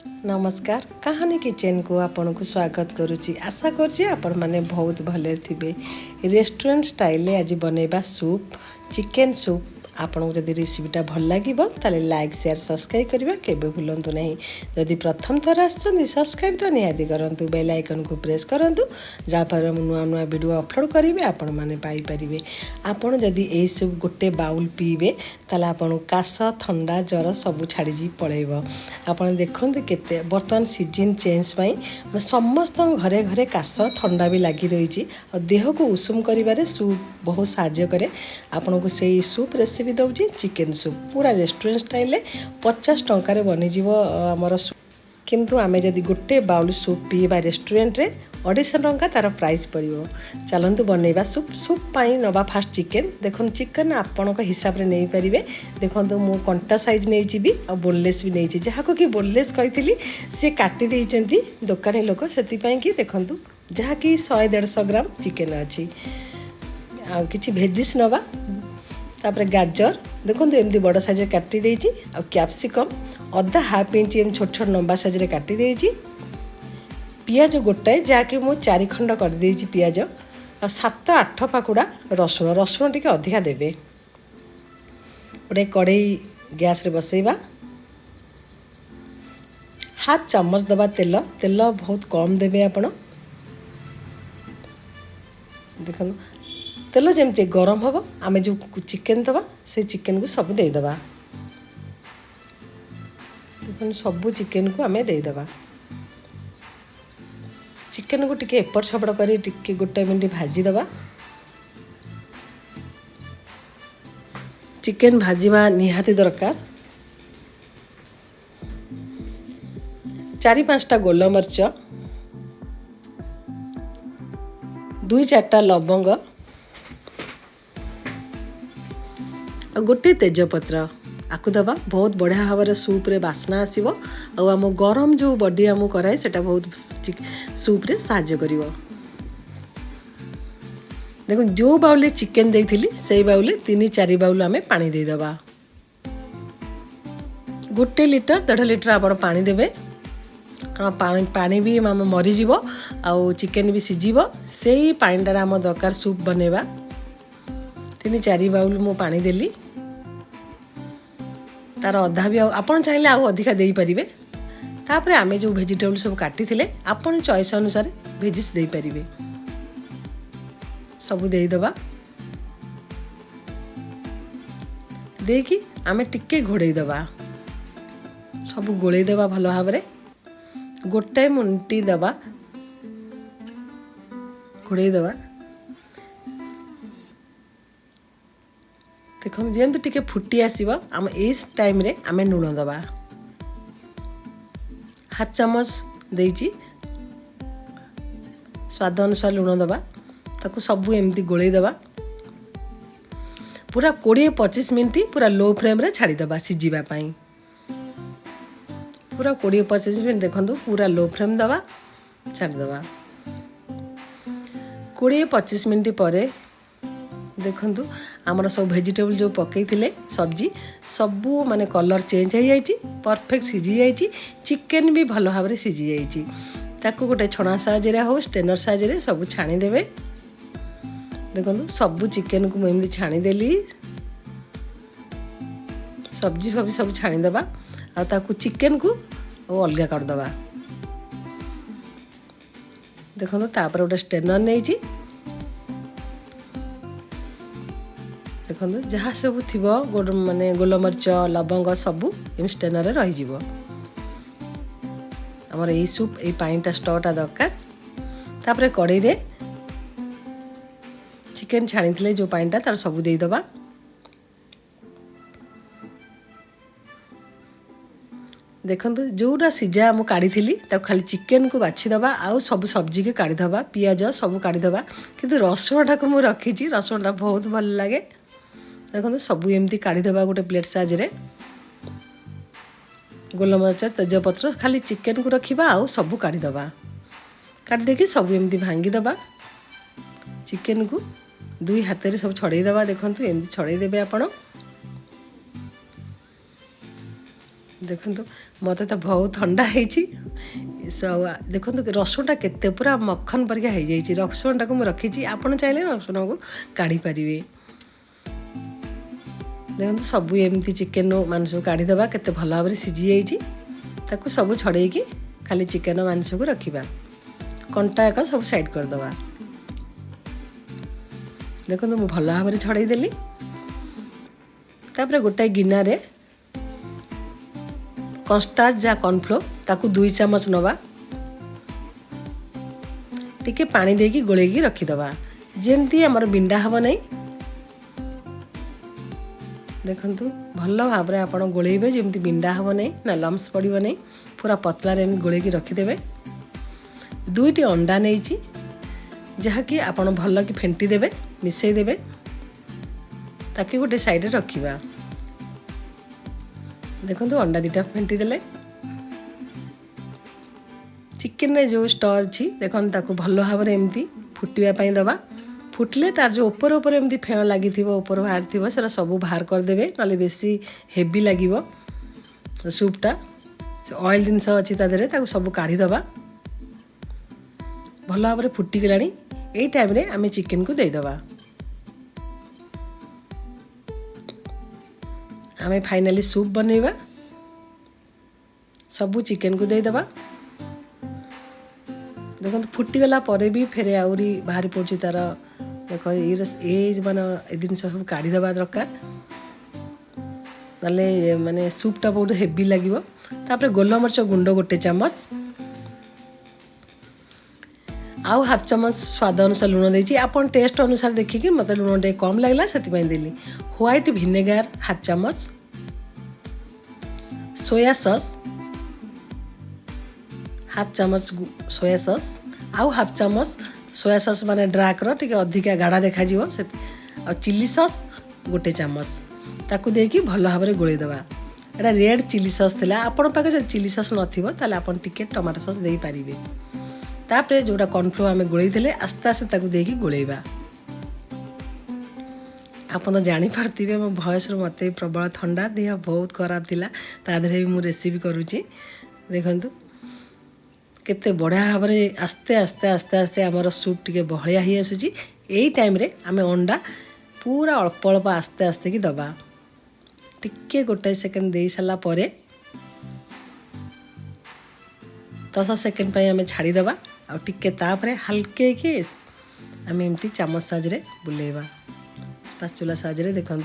नमस्कार कहानी किचन को आपन को स्वागत करुच्ची। आशा करुच्ची आपण माने बहुत भले थिबे। रेस्टोरेंट स्टाइल आज बनैबा सूप चिकन सूप। आपन जदि रेसिपीटा भल लागिबो ताले लाइक शेयर सब्सक्राइब करबा केबे भूलंतु नहीं। जदि प्रथम थर आछन सब्सक्राइब तो निहाती करंतु, बेल आइकन को प्रेस करंतु, जा पर नुआ नुआ वीडियो अपलोड करिवे आपण माने पाई परिबे। आपण जदि ए सूप गोटे बाउल पीबे ताले आपण काश ठंडा जर सब छाड़ी जी पळेबो। आपण देखंतु केते वर्तमान सीजन चेंज पई समस्त घरे घरे काश ठंडा भी लागी रही और देह को उषुम करिबारे सूप बहुत साहाय्य करे। आपण को सेई सूप रेसिपी दउची चिकन सूप पूरा रेस्टोरेंट स्टाइल 50 टंका बनी जीवो हमर सूप। किंतु आमे जदि गोटे बाउल सूप पीबा रेस्टोरेंट रे 250 टंका तार प्राइस पड़ो। चलतु बनैबा सूप। सूप पाई नवा फास्ट चिकन देखो चिकन आपण हिसाब रे नहीं पारिबे। देखो मु कंटा साइज नहीं जीबी और बोनलेस भी नहीं जहाँ को कि बोनलेस कही सी काटी देइचंती दुकानी लोक से कि देखु जहाँ कि 100-150 ग्राम चिकन अच्छी आ किछि भेजिस नवा। तापर गाजर देखो एमती बड़ साइज काटी देइची आ कैप्सिकम अधा हाफ इंच एम छोट छोट लंबा साइज रे काटी देइची। पियाज गोटाए जहाँकि मु 4 खंड कर देइची पियाज आ 7-8 पाकुड़ा रसुण। रसुण टिके अधिका देबे। गोटे कड़ाई गैस रे बसैबा। हाफ चामच दबा तेल। तेल बहुत कम देबे आपण। देखो तेल जमती गरम हम आम जो चिकन दबा से चिकन को सब देदबा। देखो सब चिकन को आम देदबा। चिकन को टिके एपट सपट कर टिके गोटे मिनट भाजी दबा। चिकन भाजीबा निहाती दरकार। 4-5टा गोलमरीच 2-4टा लवंग और गोटे तेजपत्र आकु दबा। बहुत बढ़िया भाव में सूप रे बास्ना आसीबो और आम गरम जो बॉडी आम कराए सेटा बहुत सूप रे साहाय्य करिवो। देखो जो बाउल चिकन देइथिली सेई बाउल 3-4 बाउल आमे पानी दे दबा। 1 लीटर 1.5 लीटर आपण पानी देबे। पानी भी आम मरी जीवो आउ चिकन भी सिझीबो। सेई पानीटार आम दरकार सूप बनैबा। 3-4 बाउल मु पानी देली। तार अधा भी आपन चाहिले आउ अधिका देई परिबे। तापर आमे जो वेजिटेबल सब काटी थिले आपन चॉइस अनुसार वेजिस देई परिबे। सब देई दबा। देखि आमे टिके घोड़े दबा। सब गोले दबा भलो भाबरे। गोटे मिनट दबा घोड़े दबा। देखो जेमती टिके फुटी आसीबो आम इस टाइम रे आमे लुण दबा। हाफ चामच देइची स्वाद अनुसार लुण दबा। ताकू सब एमती गोले दबा। पूरा 20-25 मिनट पूरा लो फ्लेम रे छाड़ी दबा सिझीबा पई। पूरा 20-25 मिनट देखंतु पूरा लो फ्लेम दबा छाड़ी दबा। 20-25 मिनट परे देखंतु आमर सब वेजिटेबल जो पकई थिले सब्जी सबू माने कलर चेंज हो जाइए। परफेक्ट सिझी जाइए। चिकन भी भल भाव में सिझी जाइए। ताकू गोटे छणा साहाय्य हो स्टेनर साहाय्य सब छाणी देबे। देखो सबू चिकन को मुझे छाणी देली। सब्जी फब्जी सब छाणी दबा आ ताकू चिकन को अलग कर दबा। देखो तापर गोटे स्टेनर नहीं देखो जहाँ सब थी माने गोलमरीच लवंग सबू स्टेनर रही जीवो। हमर ए सूप ए पानीटा स्टॉटा दरकार। तापर कड़ाई रे चिकन छाणी जो पानीटा तार सब दे दबा। देखंतु जोरा सिझा मु काढ़ी थी खाली चिकन को बाछि दबा आउ सब सब्जी के काढ़ी दबा। पियाज सब काढ़ी दबा किंतु रसुणटा को मु रखीची। रसुणटा बहुत भल लागे। देखो सब एमती काढ़ी दबा गोटे प्लेट साइज गोलमरीच तेजपत्र खाली चिकन को रखिबा आउ सब काढ़ी दबा। काढ़ी देके सब एमती भांगी दबा। चिकन को 2 हाथ रे सब छड़े दबा। देखो एमती छड़े देबे आपण। देखु मत तो बहुत ठंडा है देखो रसुणटा केते पूरा मक्खन परिका हो जाइए रसुणटा को रखी आपड़ चाहिए रसुण को काढ़ी पारे देखो सब एमती चिकेन मांस को काढ़ीदे केते भल भाव में सीझी जाइए सब छड़े खाली चिकेन मांस को रखा कंटा एक सब साइड करदे देखो मुझे भल भाव में छड़ेदेली तापर गोटाए गिनारे कॉर्नस्टार्च या कॉर्नफ्लोर ताकू 2 चम्मच नवा टिके पानी देकी गोलेकी रखीदबा जेमती आमर बिंडा हब नहीं देखंतु भल भाव में आप गोलेबे जमती बिंडा हब नहीं ना लम्स पड़ो नहीं पूरा पतला गोलेकी रखीदेवे 2टी अंडा नहीं जहाँकि आप भल कि फेंटी देवे मिसई देवे ताकि गोटे साइड रखा देखो अंडा 2टा फेंटी देले चिकेन रे जो स्टॉ अच्छी देखो ताकू भल भाव में एमती फुटापी दबा फुटले तार जो ऊपर ऊपर एमती फेण लगी ऊपर बाहर थी से सब बाहर करदे ना बेसी हेवी लगे सूपटा ऑयल जिनस अच्छी तादेह सब काढ़ीदबा भल भाव में फुटिगला यही टाइम रे आमे चिकेन को देदबा आमे फाइनाली सूप बनैबा सबू चिकेन को देदबा देखो फुटिगला परे भी फेरे आउरी बाहरी पड़ुची तार देख ये माने जिन सब काढ़ीदबा दरकार ना माने सूपटा बहुत हेवी लगे तापर गोलमरीच गुंड 1 चम्मच आउ हाफ चम्मच स्वाद अनुसार लुण देती आपन टेस्ट अनुसार देखिए मत लुण टे कम लगला से देली व्हाइट विनेगार हाफ चम्मच सोया सॉस हाफ चम्मच सोया सॉस आउ हाफ चम्मच सोया सॉस माने डार्क रो टिके अधिका गाढ़ा देखा जीवो से आ चिली सॉस 1 चम्मच ताकू देकी भल भाव में गोलेदबा एटा रेड चिली सॉस थिला आपन पाखे चिली सॉस नथिबो ताले आपन टिके टमाटो सॉस देई पारिबे तापरे जोड़ा कॉर्नफ्लोर आमे गोलेई देले आस्ते आस्ते ताकू देकी गोलेइबा आपन जानी पारथिबे मो भॉइस रो मते प्रबल ठंडा देह बहुत खराब थिला तादरे भी मु रेसिपी करूची देखंतु केते बढ़िया भाव में आस्ते आस्ते आस्ते आस्ते आमर सूप टिके बहलिया ही आसुची एई टाइम रे आमे अंडा पूरा अल्प अल्प आस्ते आस्ते की दबा टिके गोटे सेकेंड दे सारा परे 10 सेकेंड आमे छाड़ीदबा आ टिके तापरे हल्के कि आमे एमती चामच साजरे बुलेइबा स्पाचुला साजरे देखो